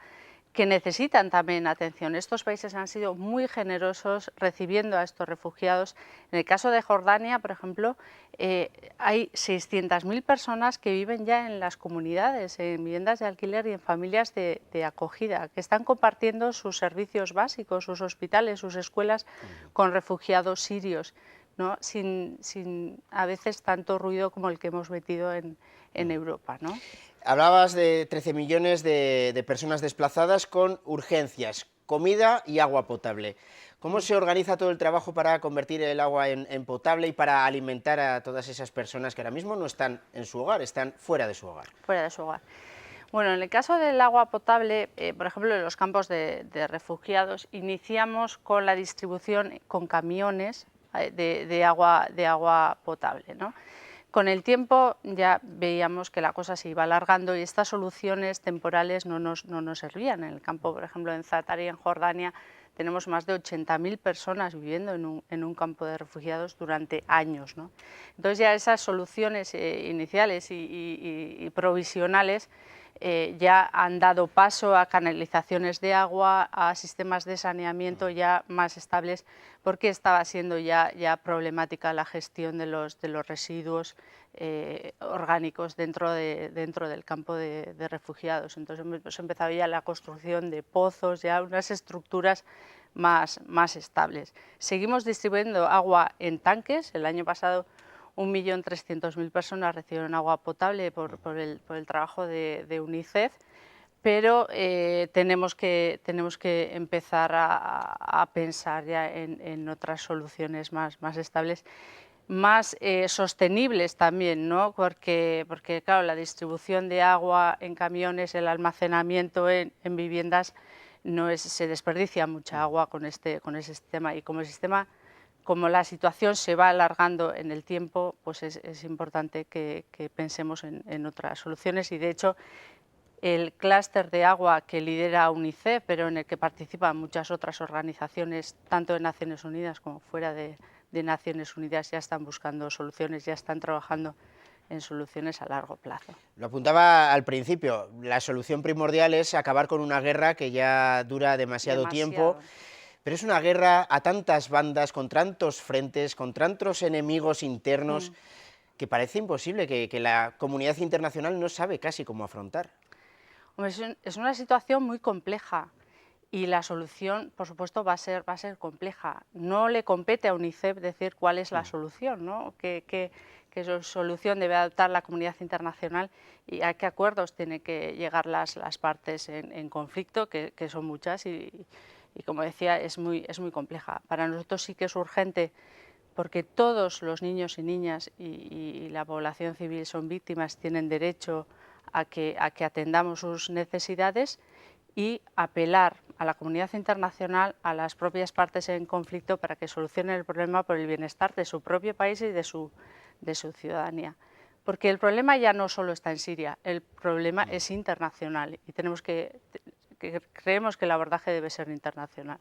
que necesitan también atención. Estos países han sido muy generosos recibiendo a estos refugiados. En el caso de Jordania, por ejemplo, hay 600.000 personas que viven ya en las comunidades, en viviendas de alquiler y en familias de acogida, que están compartiendo sus servicios básicos, sus hospitales, sus escuelas con refugiados sirios, ¿no? Sin a veces tanto ruido como el que hemos metido en Europa, ¿no? Hablabas de 13 millones de personas desplazadas con urgencias, comida y agua potable. ¿Cómo se organiza todo el trabajo para convertir el agua en potable y para alimentar a todas esas personas que ahora mismo no están en su hogar, están fuera de su hogar? Fuera de su hogar. Bueno, en el caso del agua potable, por ejemplo, en los campos de refugiados, iniciamos con la distribución con camiones de agua potable, ¿no? Con el tiempo ya veíamos que la cosa se iba alargando y estas soluciones temporales no nos servían. En el campo, por ejemplo, en Zatari, en Jordania, tenemos más de 80.000 personas viviendo en un campo de refugiados durante años, ¿no? Entonces ya esas soluciones iniciales y provisionales ya han dado paso a canalizaciones de agua, a sistemas de saneamiento ya más estables, porque estaba siendo ya problemática la gestión de los residuos orgánicos dentro del campo de refugiados. Entonces hemos empezado ya la construcción de pozos, ya unas estructuras más estables. Seguimos distribuyendo agua en tanques. El año pasado 1.300.000 personas recibieron agua potable por el trabajo de UNICEF, pero tenemos que empezar a pensar ya en otras soluciones más estables, más sostenibles también, ¿no? Porque claro, la distribución de agua en camiones, el almacenamiento en viviendas, se desperdicia mucha agua con ese sistema, y como la situación se va alargando en el tiempo, pues es importante que pensemos en otras soluciones. Y de hecho el clúster de agua que lidera UNICEF, pero en el que participan muchas otras organizaciones, tanto de Naciones Unidas como fuera de Naciones Unidas, ya están buscando soluciones, ya están trabajando en soluciones a largo plazo. Lo apuntaba al principio, la solución primordial es acabar con una guerra que ya dura demasiado tiempo, pero es una guerra a tantas bandas, con tantos frentes, con tantos enemigos internos, que parece imposible, que la comunidad internacional no sabe casi cómo afrontar. Es una situación muy compleja y la solución, por supuesto, va a ser compleja. No le compete a UNICEF decir cuál es la solución, ¿no? ¿Qué solución debe adoptar la comunidad internacional y a qué acuerdos tienen que llegar las partes en conflicto, que son muchas y como decía, es muy compleja. Para nosotros sí que es urgente, porque todos los niños y niñas y la población civil son víctimas, tienen derecho a que atendamos sus necesidades, y apelar a la comunidad internacional, a las propias partes en conflicto, para que solucionen el problema por el bienestar de su propio país y de su ciudadanía. Porque el problema ya no solo está en Siria, el problema es internacional y creemos que el abordaje debe ser internacional.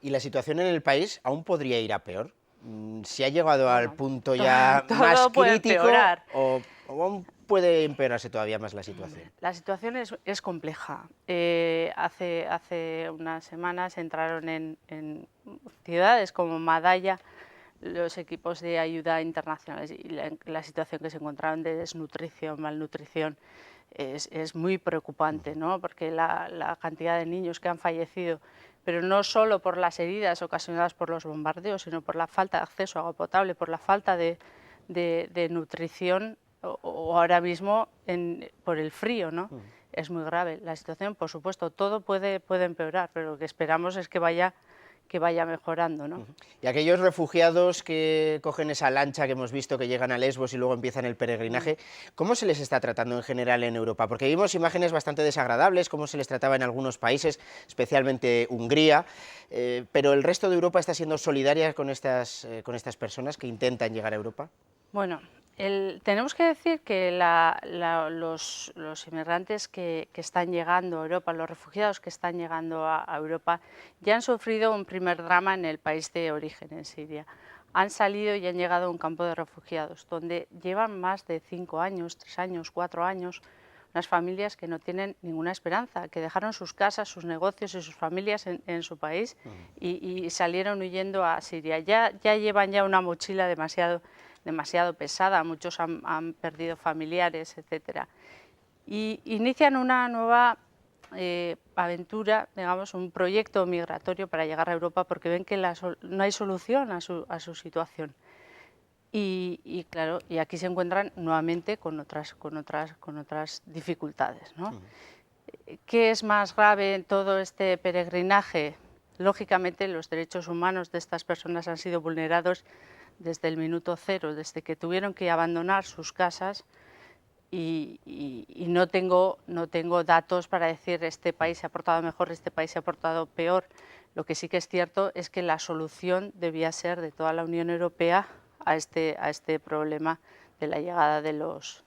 ¿Y la situación en el país aún podría ir a peor? ¿Se ha llegado al punto ya más crítico o aún puede empeorarse todavía más la situación? La situación es compleja. Hace unas semanas entraron en ciudades como Madaya los equipos de ayuda internacionales y la situación que se encontraron de desnutrición, malnutrición, es muy preocupante, ¿no? Porque la cantidad de niños que han fallecido, pero no solo por las heridas ocasionadas por los bombardeos, sino por la falta de acceso a agua potable, por la falta de nutrición o ahora mismo por el frío, ¿no? Es muy grave la situación. Por supuesto, todo puede empeorar, pero lo que esperamos es que vaya mejorando, ¿no? Y aquellos refugiados que cogen esa lancha que hemos visto que llegan a Lesbos y luego empiezan el peregrinaje, ¿cómo se les está tratando en general en Europa? Porque vimos imágenes bastante desagradables, cómo se les trataba en algunos países, especialmente Hungría, pero ¿el resto de Europa está siendo solidaria con estas personas que intentan llegar a Europa? Bueno, tenemos que decir que los inmigrantes que están llegando a Europa, los refugiados que están llegando a Europa, ya han sufrido un primer drama en el país de origen, en Siria. Han salido y han llegado a un campo de refugiados, donde llevan más de 5 años, 3 años, 4 años, unas familias que no tienen ninguna esperanza, que dejaron sus casas, sus negocios y sus familias en su país y salieron huyendo a Siria. Ya llevan una mochila demasiado pesada, muchos han perdido familiares, etc. Y inician una nueva aventura, digamos, un proyecto migratorio para llegar a Europa, porque ven que no hay solución a su situación. Y claro, y aquí se encuentran nuevamente con otras dificultades, ¿no? ¿Qué es más grave en todo este peregrinaje? Lógicamente, los derechos humanos de estas personas han sido vulnerados desde el minuto cero, desde que tuvieron que abandonar sus casas, y no tengo datos para decir este país se ha portado mejor, este país se ha portado peor. Lo que sí que es cierto es que la solución debía ser de toda la Unión Europea a este problema de la llegada de los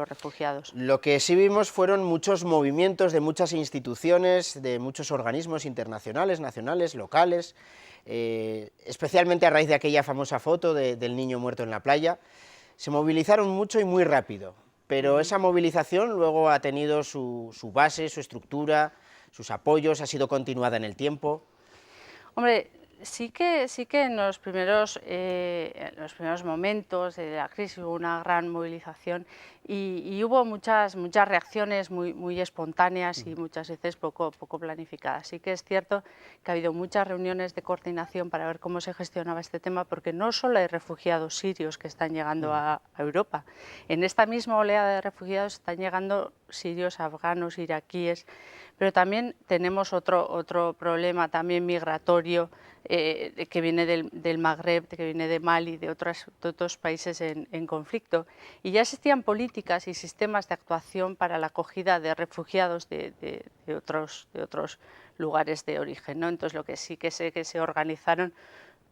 refugiados. Lo que sí vimos fueron muchos movimientos de muchas instituciones, de muchos organismos internacionales, nacionales, locales, especialmente a raíz de aquella famosa foto del niño muerto en la playa. Se movilizaron mucho y muy rápido, pero esa movilización luego ha tenido su base, su estructura, sus apoyos, ha sido continuada en el tiempo. Hombre, sí que en los primeros momentos de la crisis hubo una gran movilización y hubo muchas reacciones muy espontáneas y muchas veces poco planificadas. Sí que es cierto que ha habido muchas reuniones de coordinación para ver cómo se gestionaba este tema, porque no solo hay refugiados sirios que están llegando a Europa. En esta misma oleada de refugiados están llegando sirios, afganos, iraquíes, pero también tenemos otro problema también migratorio que viene del Magreb, que viene de Mali, de otros países en conflicto. Y ya existían políticas y sistemas de actuación para la acogida de refugiados de otros lugares de origen, ¿no? Entonces, lo que sí que sé que se organizaron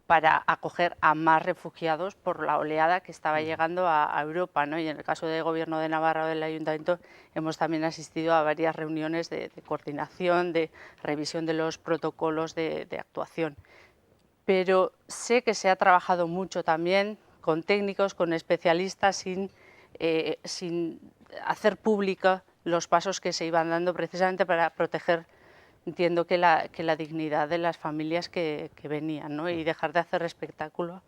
para acoger a más refugiados por la oleada que estaba llegando a Europa, ¿no? Y en el caso del Gobierno de Navarra o del Ayuntamiento hemos también asistido a varias reuniones de coordinación, de revisión de los protocolos de actuación. Pero sé que se ha trabajado mucho también con técnicos, con especialistas, sin hacer pública los pasos que se iban dando precisamente para proteger, entiendo que la dignidad de las familias que venían, ¿no? Y dejar de hacer espectáculo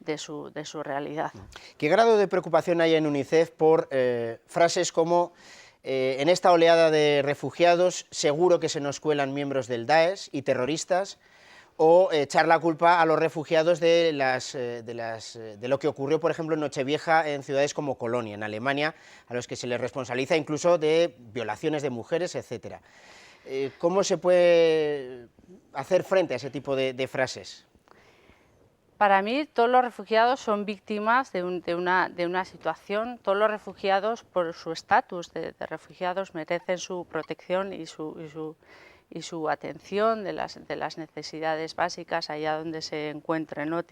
de su realidad. ¿Qué grado de preocupación hay en UNICEF por frases como En esta oleada de refugiados seguro que se nos cuelan miembros del Daesh y terroristas, o echar la culpa a los refugiados de lo que ocurrió, por ejemplo, en Nochevieja en ciudades como Colonia, en Alemania, a los que se les responsabiliza incluso de violaciones de mujeres, etc. ¿Cómo se puede hacer frente a ese tipo de frases? Para mí, todos los refugiados son víctimas de una situación. Todos los refugiados, por su estatus de refugiados, merecen su protección y su atención de las necesidades básicas allá donde se encuentren, ¿no?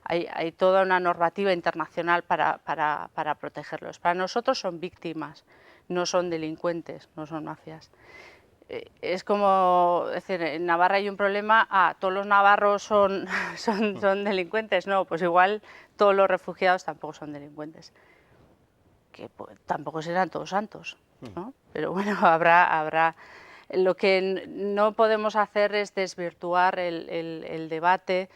Hay toda una normativa internacional para protegerlos. Para nosotros son víctimas, no son delincuentes, no son mafias. Es como decir, en Navarra hay un problema, todos los navarros son delincuentes. No, pues igual todos los refugiados tampoco son delincuentes, que pues, tampoco serán todos santos, ¿no? Pero bueno, habrá. Lo que no podemos hacer es desvirtuar el debate,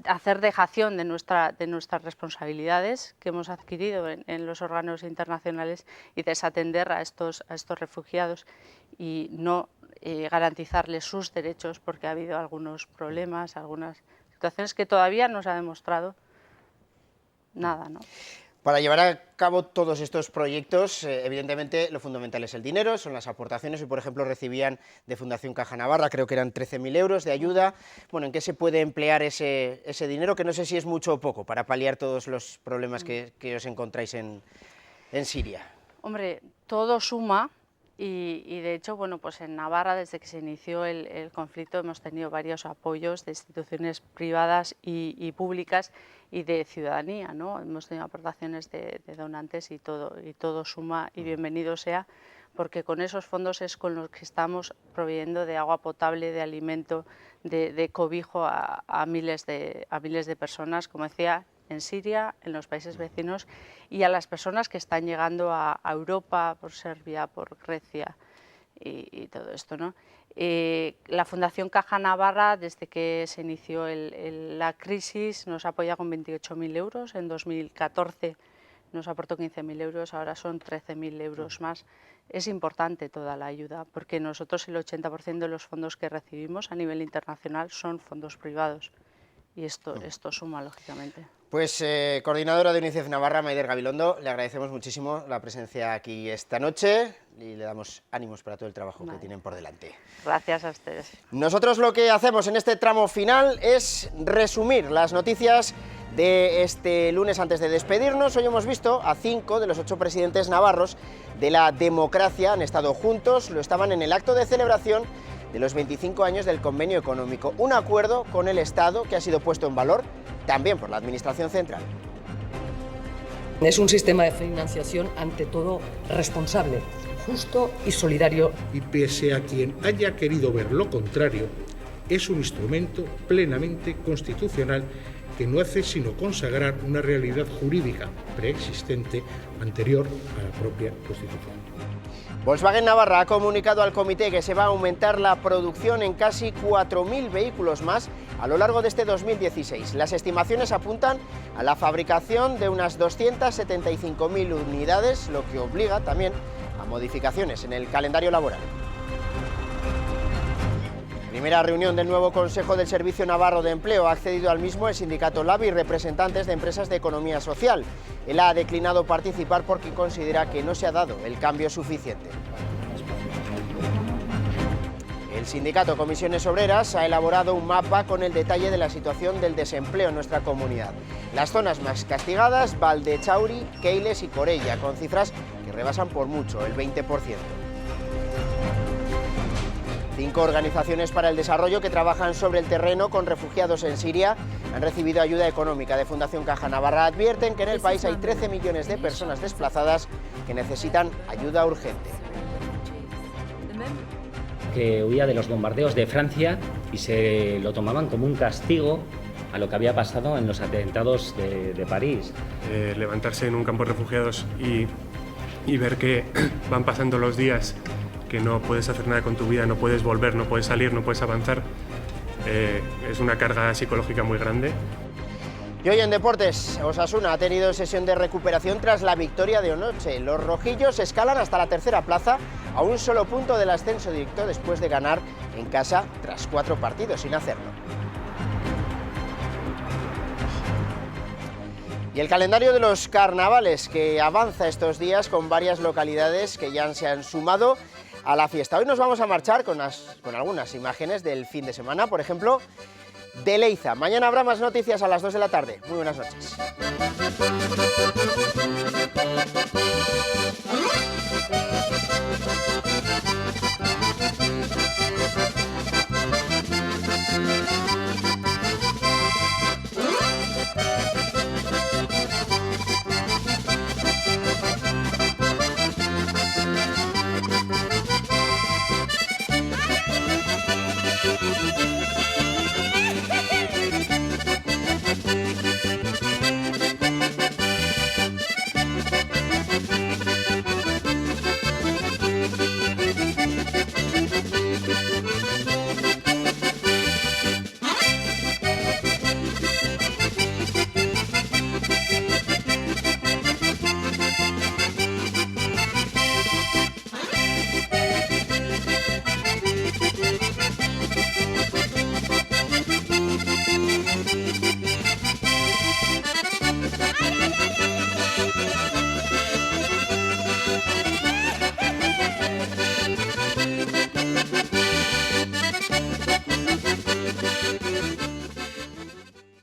hacer dejación de nuestras responsabilidades que hemos adquirido en los órganos internacionales y desatender a estos refugiados y no garantizarles sus derechos, porque ha habido algunos problemas, algunas situaciones que todavía no se ha demostrado nada, ¿no? Para llevar a cabo todos estos proyectos, evidentemente lo fundamental es el dinero, son las aportaciones. Hoy, por ejemplo, recibían de Fundación Caja Navarra, creo que eran 13.000 euros de ayuda. Bueno, ¿en qué se puede emplear ese dinero? Que no sé si es mucho o poco para paliar todos los problemas que os encontráis en Siria. Hombre, todo suma. Y de hecho, bueno, pues en Navarra, desde que se inició el conflicto, hemos tenido varios apoyos de instituciones privadas y públicas y de ciudadanía, ¿no? Hemos tenido aportaciones de donantes y todo suma, y bienvenido sea, porque con esos fondos es con los que estamos proveyendo de agua potable, de alimento, de cobijo a miles de personas, como decía, en Siria, en los países vecinos, y a las personas que están llegando a Europa por Serbia, por Grecia y todo esto, ¿no? La Fundación Caja Navarra, desde que se inició la crisis, nos apoya con 28.000 euros. En 2014 nos aportó 15.000 euros, ahora son 13.000 euros más. Es importante toda la ayuda, porque nosotros el 80% de los fondos que recibimos a nivel internacional son fondos privados, y esto suma, lógicamente. Pues coordinadora de UNICEF Navarra, Maider Gabilondo, le agradecemos muchísimo la presencia aquí esta noche y le damos ánimos para todo el trabajo que tienen por delante. Gracias a ustedes. Nosotros lo que hacemos en este tramo final es resumir las noticias de este lunes antes de despedirnos. Hoy hemos visto a 5 de los 8 presidentes navarros de la democracia, han estado juntos, lo estaban en el acto de celebración de los 25 años del convenio económico, un acuerdo con el Estado que ha sido puesto en valor también por la Administración Central. Es un sistema de financiación ante todo responsable, justo y solidario. Y pese a quien haya querido ver lo contrario, es un instrumento plenamente constitucional que no hace sino consagrar una realidad jurídica preexistente anterior a la propia Constitución. Volkswagen Navarra ha comunicado al comité que se va a aumentar la producción en casi 4.000 vehículos más a lo largo de este 2016. Las estimaciones apuntan a la fabricación de unas 275.000 unidades, lo que obliga también a modificaciones en el calendario laboral. Primera reunión del nuevo Consejo del Servicio Navarro de Empleo. Ha accedido al mismo el sindicato LABI y representantes de empresas de economía social. Él ha declinado participar porque considera que no se ha dado el cambio suficiente. El sindicato Comisiones Obreras ha elaborado un mapa con el detalle de la situación del desempleo en nuestra comunidad. Las zonas más castigadas, Valdechauri, Keiles y Corella, con cifras que rebasan por mucho el 20%. 5 organizaciones para el desarrollo que trabajan sobre el terreno con refugiados en Siria han recibido ayuda económica de Fundación Caja Navarra. Advierten que en el país hay 13 millones de personas desplazadas que necesitan ayuda urgente. Que huía de los bombardeos de Francia y se lo tomaban como un castigo a lo que había pasado en los atentados de París. Levantarse en un campo de refugiados y ver que van pasando los días, que no puedes hacer nada con tu vida, no puedes volver, no puedes salir, no puedes avanzar, es una carga psicológica muy grande. Y hoy en deportes, Osasuna ha tenido sesión de recuperación tras la victoria de anoche. Los rojillos escalan hasta la tercera plaza a un solo punto del ascenso directo después de ganar en casa tras 4 partidos sin hacerlo. Y el calendario de los carnavales que avanza estos días con varias localidades que ya se han sumado a la fiesta. Hoy nos vamos a marchar con algunas imágenes del fin de semana, por ejemplo, de Leiza. Mañana habrá más noticias a las 2 de la tarde. Muy buenas noches.